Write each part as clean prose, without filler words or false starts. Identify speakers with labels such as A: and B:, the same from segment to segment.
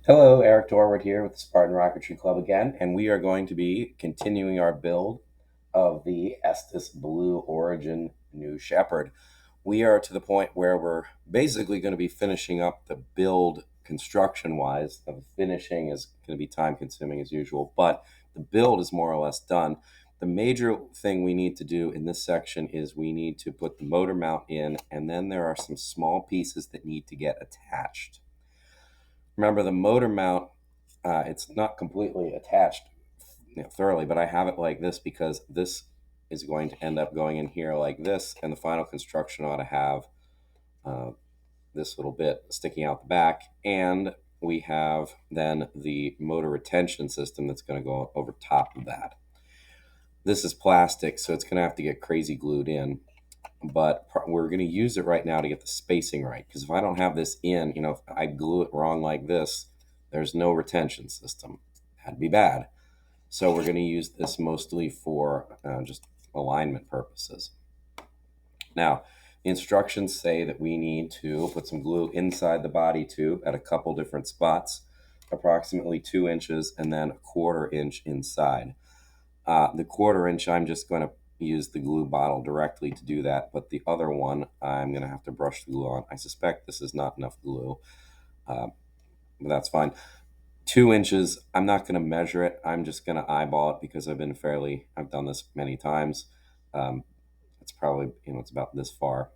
A: Hello, Eric Dorward here with the Spartan Rocketry Club again, and we are going to be continuing our build of the Estes Blue Origin New Shepard. We are to the point where we're basically going to be finishing up the build construction-wise. The finishing is going to be time-consuming as usual, but the build is more or less done. The major thing we need to do in this section is we need to put the motor mount in, and then there are some small pieces that need to get attached. Remember, the motor mount, it's not completely attached thoroughly, but I have it like this because this is going to end up going in here like this, and the final construction ought to have uh, this little bit sticking out the back, and we have then the motor retention system that's going to go over top of that. This is plastic, so it's going to have to get crazy glued in, but we're going to use it right now to get the spacing right, because if I don't have this in, if I glue it wrong like this, there's no retention system. That'd be bad. So we're going to use this mostly for just alignment purposes. Now, the instructions say that we need to put some glue inside the body tube at a couple different spots, approximately 2 inches, and then a 1/4 inch inside. The 1/4 inch, I'm just going to use the glue bottle directly to do that, but the other one, I'm going to have to brush the glue on. I suspect this is not enough glue, uh, but that's fine. 2 inches, I'm not going to measure it. I'm just going to eyeball it because I've done this many times. It's probably, it's about this far.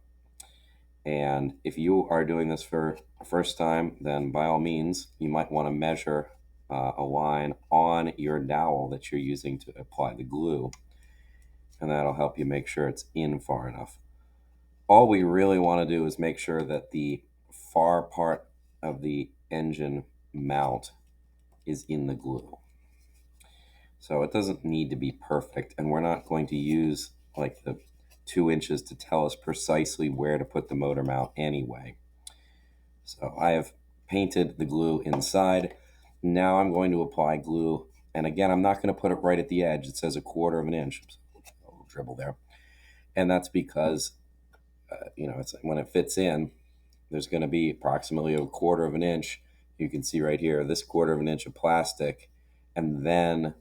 A: And if you are doing this for the first time, then by all means, you might want to measure a line on your dowel that you're using to apply the glue, and that'll help you make sure it's in far enough. All we really want to do is make sure that the far part of the engine mount is in the glue. So it doesn't need to be perfect, and we're not going to use like the 2 inches to tell us precisely where to put the motor mount anyway. So I have painted the glue inside. Now I'm going to apply glue, and again, I'm not going to put it right at the edge. It says a 1/4 inch. A little dribble there, and that's because it's when it fits in, there's going to be approximately a 1/4 inch. You can see right here this 1/4 inch of plastic, and then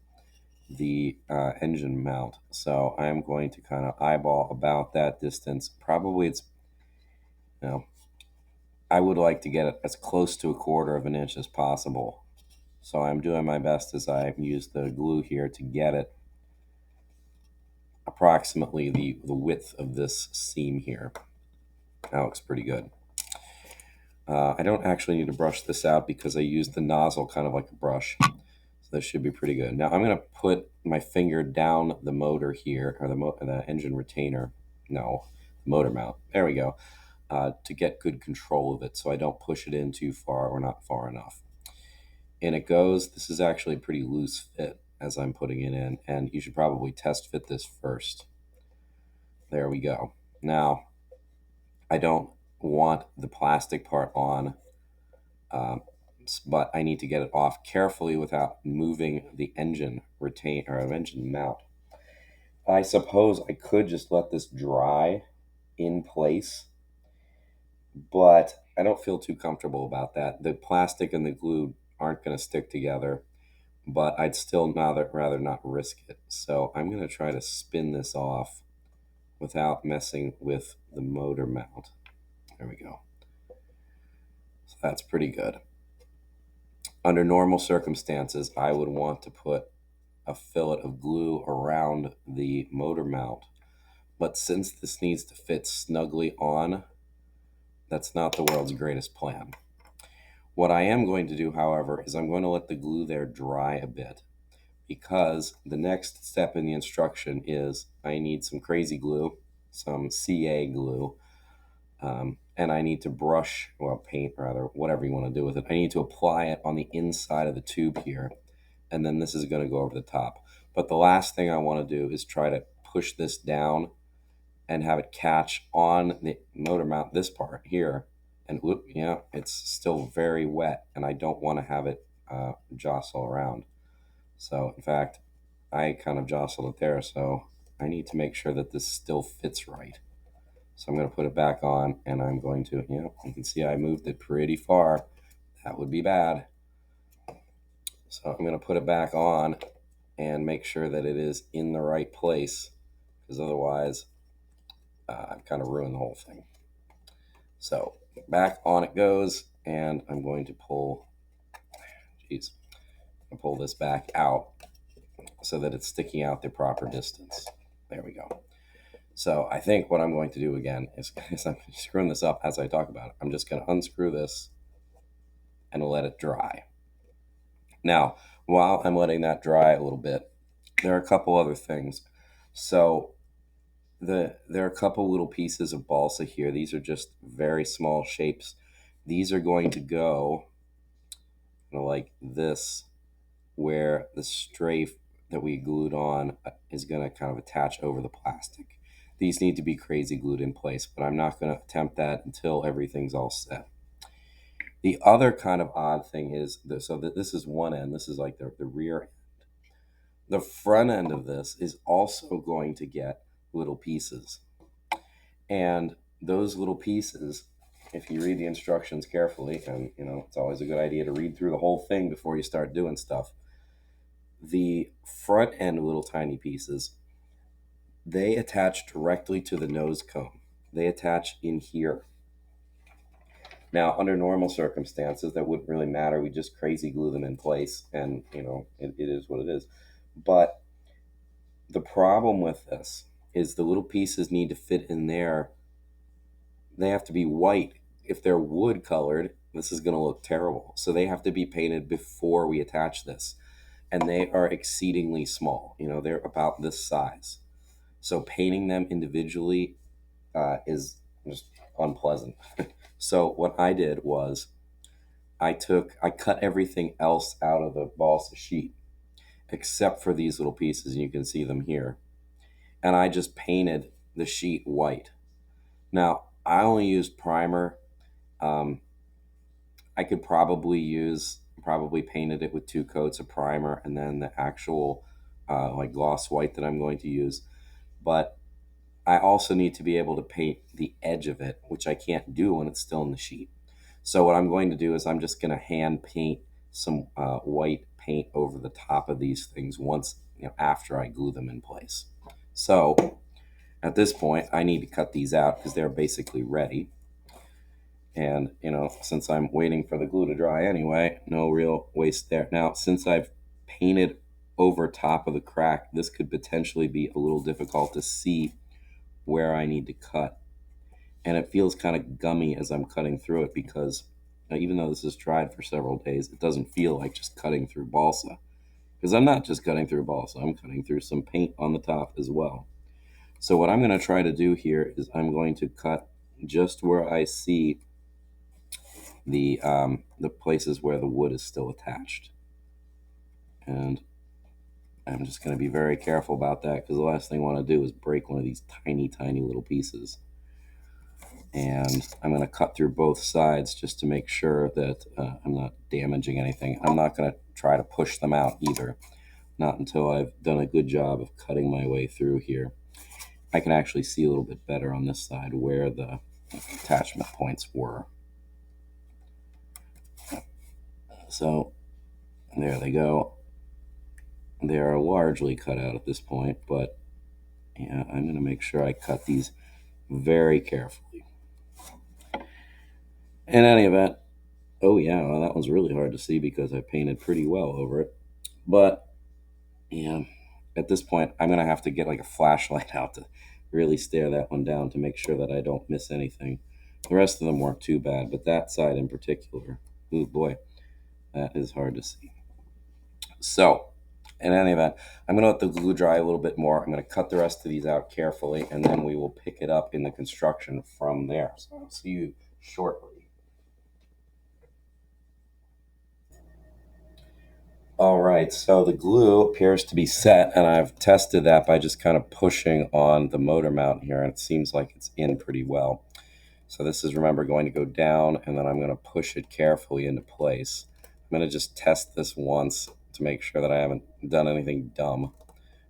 A: the engine mount. So I'm going to kind of eyeball about that distance. Probably it's, you know, I would like to get it as close to a 1/4 inch as possible. So I'm doing my best as I use the glue here to get it approximately the width of this seam here. That looks pretty good. I don't actually need to brush this out because I used the nozzle kind of like a brush. So this should be pretty good. Now I'm going to put my finger down the motor here, or the engine retainer. No, motor mount. There we go. To get good control of it so I don't push it in too far or not far enough. And it goes, this is actually a pretty loose fit as I'm putting it in, and you should probably test fit this first. There we go. Now, I don't want the plastic part on, um, but I need to get it off carefully without moving the engine engine mount. I suppose I could just let this dry in place, but I don't feel too comfortable about that. The plastic and the glue aren't going to stick together, but I'd still rather not risk it. So I'm going to try to spin this off without messing with the motor mount. There we go. So that's pretty good. Under normal circumstances, I would want to put a fillet of glue around the motor mount. But since this needs to fit snugly on, that's not the world's greatest plan. What I am going to do, however, is I'm going to let the glue there dry a bit, because the next step in the instruction is I need some crazy glue, some CA glue, and I need to paint rather, whatever you want to do with it. I need to apply it on the inside of the tube here, and then this is going to go over the top. But the last thing I want to do is try to push this down and have it catch on the motor mount, this part here, and whoop, it's still very wet, and I don't want to have it jostle around. So, in fact, I kind of jostled it there, so I need to make sure that this still fits right. So I'm going to put it back on, and I'm going to, you can see I moved it pretty far. That would be bad. So I'm going to put it back on and make sure that it is in the right place, because otherwise I've kind of ruined the whole thing. So back on it goes, and I'm going to pull, pull this back out so that it's sticking out the proper distance. There we go. So I think what I'm going to do again is I'm screwing this up as I talk about it. I'm just going to unscrew this and let it dry. Now, while I'm letting that dry a little bit, there are a couple other things. So there are a couple little pieces of balsa here. These are just very small shapes. These are going to go like this, where the strafe that we glued on is going to kind of attach over the plastic. These need to be crazy glued in place, but I'm not going to attempt that until everything's all set. The other kind of odd thing is this, so that this is one end. This is like the rear end. The front end of this is also going to get little pieces. And those little pieces, if you read the instructions carefully, and it's always a good idea to read through the whole thing before you start doing stuff. The front end little tiny pieces, they attach directly to the nose cone. They attach in here. Now, under normal circumstances, that wouldn't really matter. We just crazy glue them in place, and it is what it is. But the problem with this is the little pieces need to fit in there. They have to be white. If they're wood colored, this is going to look terrible. So they have to be painted before we attach this. And they are exceedingly small. They're about this size. So painting them individually is just unpleasant. So what I did was I cut everything else out of the balsa sheet except for these little pieces, and you can see them here. And I just painted the sheet white. Now, I only used primer. I could probably painted it with 2 coats of primer and then the actual like gloss white that I'm going to use. But I also need to be able to paint the edge of it, which I can't do when it's still in the sheet. So what I'm going to do is I'm just going to hand paint some white paint over the top of these things once, after I glue them in place. So at this point, I need to cut these out because they're basically ready. And, since I'm waiting for the glue to dry anyway, no real waste there. Now, since I've painted over top of the crack, this could potentially be a little difficult to see where I need to cut. And it feels kind of gummy as I'm cutting through it because even though this is dried for several days, it doesn't feel like just cutting through balsa. Because I'm not just cutting through balsa, I'm cutting through some paint on the top as well. So what I'm going to try to do here is I'm going to cut just where I see the places where the wood is still attached. And I'm just going to be very careful about that because the last thing I want to do is break one of these tiny, tiny little pieces. And I'm going to cut through both sides just to make sure that I'm not damaging anything. I'm not going to try to push them out either, not until I've done a good job of cutting my way through here. I can actually see a little bit better on this side where the attachment points were. So there they go. They are largely cut out at this point, but yeah, I'm going to make sure I cut these very carefully. In any event, oh yeah, well, that one's really hard to see because I painted pretty well over it. But yeah, at this point, I'm going to have to get like a flashlight out to really stare that one down to make sure that I don't miss anything. The rest of them weren't too bad, but that side in particular, oh boy, that is hard to see. So, in any event, I'm going to let the glue dry a little bit more. I'm going to cut the rest of these out carefully, and then we will pick it up in the construction from there. So I'll see you shortly. All right, so the glue appears to be set, and I've tested that by just kind of pushing on the motor mount here, and it seems like it's in pretty well. So this is, remember, going to go down, and then I'm going to push it carefully into place. I'm going to just test this once to make sure that I haven't done anything dumb.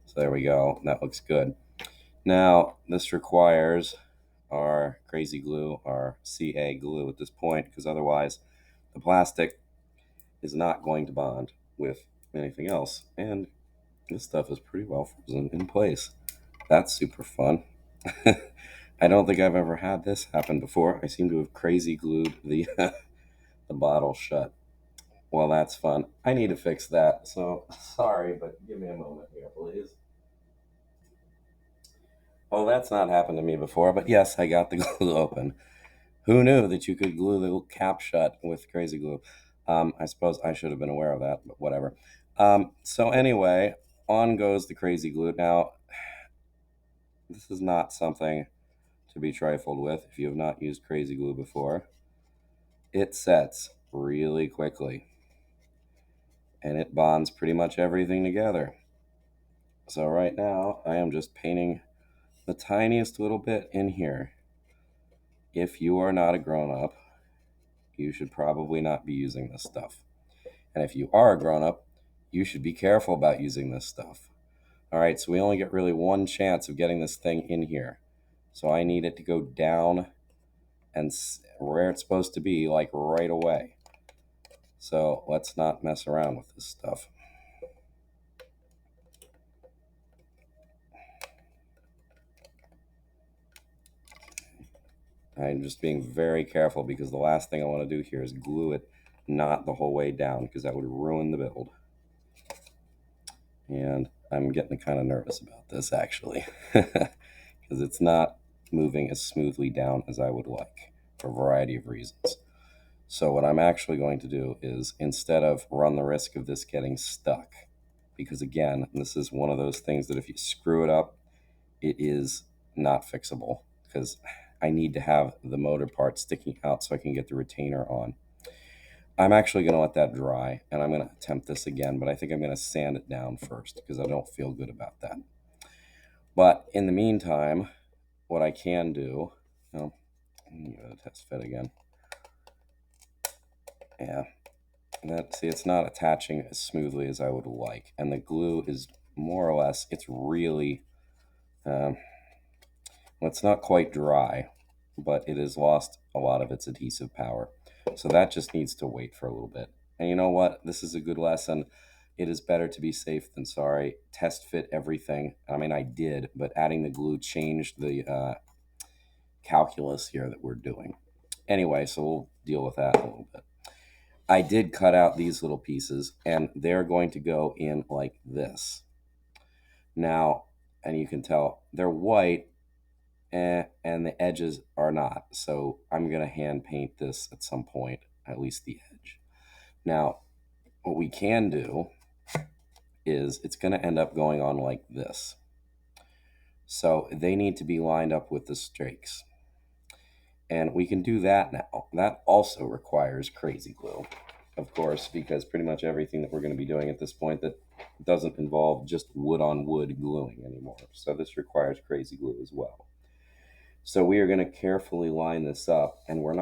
A: So there we go. That looks good. Now, this requires our crazy glue, our CA glue at this point, because otherwise the plastic is not going to bond. with anything else. And this stuff is pretty well frozen in place. That's super fun. I don't think I've ever had this happen before. I seem to have crazy glued the the bottle shut. Well, that's fun. I need to fix that. So sorry, but give me a moment here, please. Oh, that's not happened to me before, but yes, I got the glue open. Who knew that you could glue the cap shut with crazy glue? I suppose I should have been aware of that, but whatever. So anyway, on goes the crazy glue. Now, this is not something to be trifled with if you have not used crazy glue before. It sets really quickly and it bonds pretty much everything together. So right now, I am just painting the tiniest little bit in here. If you are not a grown up, you should probably not be using this stuff. And if you are a grown up, you should be careful about using this stuff. All right, so we only get really one chance of getting this thing in here. So I need it to go down and where it's supposed to be, like right away. So let's not mess around with this stuff. I'm just being very careful because the last thing I want to do here is glue it not the whole way down because that would ruin the build. And I'm getting kind of nervous about this actually because it's not moving as smoothly down as I would like for a variety of reasons. So what I'm actually going to do is, instead of run the risk of this getting stuck, because again, this is one of those things that if you screw it up, it is not fixable because I need to have the motor part sticking out so I can get the retainer on. I'm actually going to let that dry and I'm going to attempt this again, but I think I'm going to sand it down first because I don't feel good about that. But in the meantime, what I can do, oh, let me give it a test fit again. Yeah, see, it's not attaching as smoothly as I would like, and the glue is more or less, it's really, well, it's not quite dry, but it has lost a lot of its adhesive power. So that just needs to wait for a little bit. And you know what? This is a good lesson. It is better to be safe than sorry. Test fit everything. I mean, I did, but adding the glue changed the calculus here that we're doing. Anyway, so we'll deal with that a little bit. I did cut out these little pieces, and they're going to go in like this. Now, and you can tell they're white, and the edges are not. So I'm going to hand paint this at some point, at least the edge. Now, what we can do is it's going to end up going on like this. So they need to be lined up with the streaks. And we can do that now. That also requires crazy glue, of course, because pretty much everything that we're going to be doing at this point that doesn't involve just wood on wood gluing anymore. So this requires crazy glue as well. So we are going to carefully line this up, and we're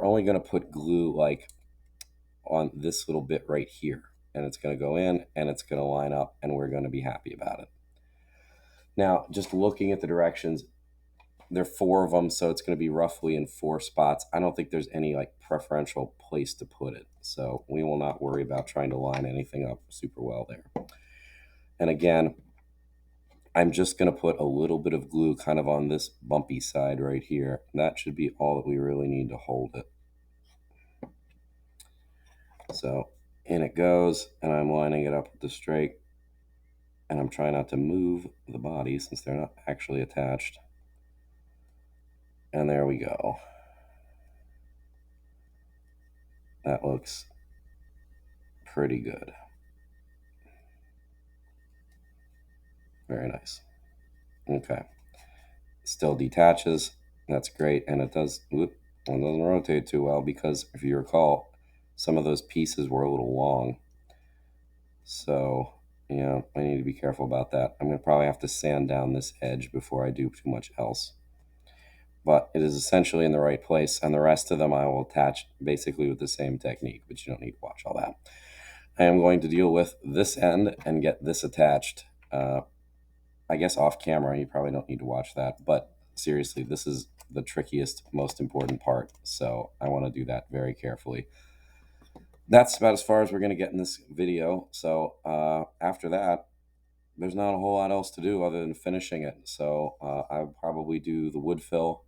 A: only going to put glue like on this little bit right here. And it's going to go in and it's going to line up and we're going to be happy about it. Now, just looking at the directions, there are 4 of them, so it's going to be roughly in 4 spots. I don't think there's any like preferential place to put it. So we will not worry about trying to line anything up super well there. And again, I'm just going to put a little bit of glue kind of on this bumpy side right here. That should be all that we really need to hold it. So in it goes, and I'm lining it up with the straight. And I'm trying not to move the body since they're not actually attached. And there we go. That looks pretty good. Very nice. Okay. Still detaches. That's great. And it doesn't rotate too well because if you recall, some of those pieces were a little long. So, yeah, I need to be careful about that. I'm going to probably have to sand down this edge before I do too much else. But it is essentially in the right place, and the rest of them I will attach basically with the same technique, but you don't need to watch all that. I am going to deal with this end and get this attached. I guess off camera, you probably don't need to watch that, but seriously, this is the trickiest, most important part, so I want to do that very carefully. that's about as far as we're going to get in this video. So after that, there's not a whole lot else to do other than finishing it. So I'll probably do the wood fill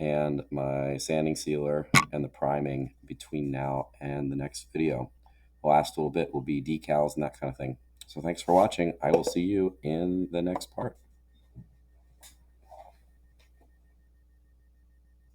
A: and my sanding sealer and the priming between now and the next video. The last little bit will be decals and that kind of thing. So thanks for watching. I will see you in the next part.